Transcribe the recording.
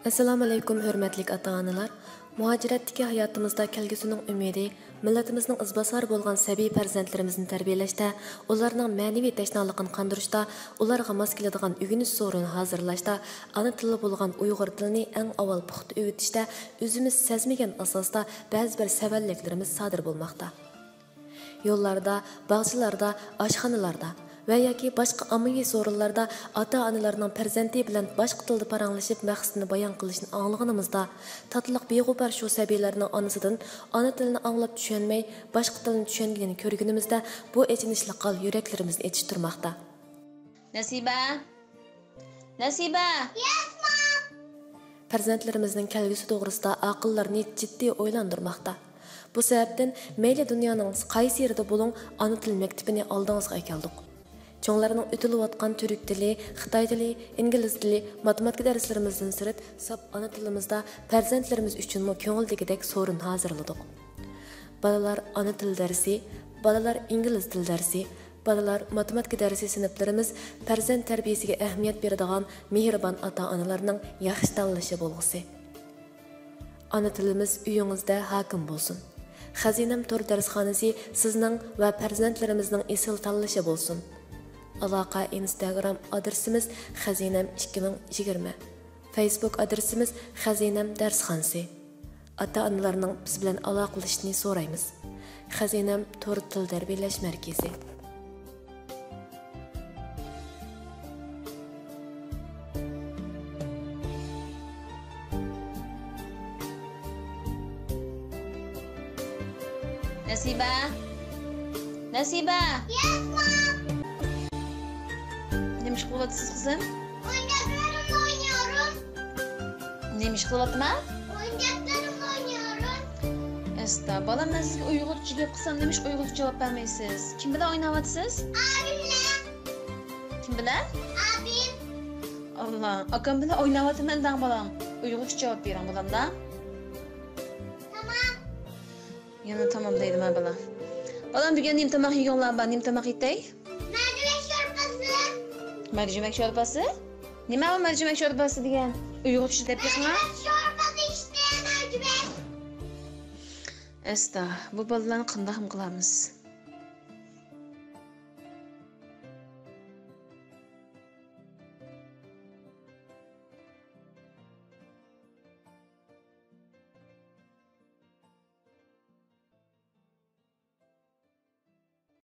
Assalomu alaykum hurmatli ota-onalar. Muhojiratdagi hayotimizda kelgusining umidi, millatimizning izbosari bo'lgan sabiy farzandlarimizni tarbiyalashda, ularning ma'naviy tashnaligini qondirishda, ularga mos keladigan o'rganish so'rini hozirlashda, ona tili bo'lgan Uyg'ur tilini eng avval puxta o'rgatishda o'zimiz sezmagan asosda ba'zi bir savalliklarimiz sodir bo'lmoqda. Yo'llarda, bog'chalarda, oshxonalarda va yoki boshqa ommaviy so'rinlarda ota-onalarning farzandi bilan boshqa tilda paranglashib maqsadini bayon qilishni anglaganimizda, tatliq beg'ubor shu sabiylarning onasidan ona tilini anglab tushunmay, boshqa tilni tushunganini ko'rganimizda bu achinishli qol yuraklarimizni etishtirmoqda. Nasiba! Yes, mom! Farzandlarimizning kelgusi to'g'risida aqllarni jiddiy o'ylantirmoqda. Bu sababdan mayli dunyoning qaysi yerida bo'ling, ona til maktabini oldingizga keldik. Cho'nglarning o'tilayotgan turk tili, xitoy tili, ingliz tili, matematika darslarimizdan sirt sap ona tilimizda farzandlarimiz uchun ko'ngildagidek so'rin hozirladik. Balalar ona til darsi, balalar ingliz til darsi, balalar matematika darsi sinflarimiz farzand tarbiyasiga ahamiyat beradigan mehribon ota-onalarning yaxshi tanlashi bo'lg'isi. Ona tilimiz uyingizda hokim bo'lsin. Xazinam to'r darsxonasi sizning va farzandlarimizning esil tanlashi bo'lsin. Aloqa Instagram adresimiz xazinam 2020. Facebook adresimiz xazinam darsxonasi. Ota-onalarning biz bilan aloqalashishni so'raymiz. Xazinam to'r til tarbiyalash markazi. Nasiba! Nasiba! Yes, mom! Ne iş kılavatısınız kızım? Oyuncaklarımla oynuyorum. Ne iş kılavatma? Oyuncaklarımla oynuyorum. Esta, balam ben sizge Uygurca gap kılsam demiş Uygurca cevap vermeysiz. Kim bilen oynavatsınız? Abimle. Kim bilen? Abim. Allah, akam bilen oynavatım elden balam. Uygurca cevap veren balam da. Tamam. Yana tamam deydim ha balam. Balam bugün nim tamak yiyorlar ben, nim tamak yitey. Mercimek çorbası. Mercimek çorbası? Nima bu mercimek çorbası degan? Uygurcha deb yiqma? Mercimek çorbası işte mercimek. Esta, bu bolalarni qanday qilamiz?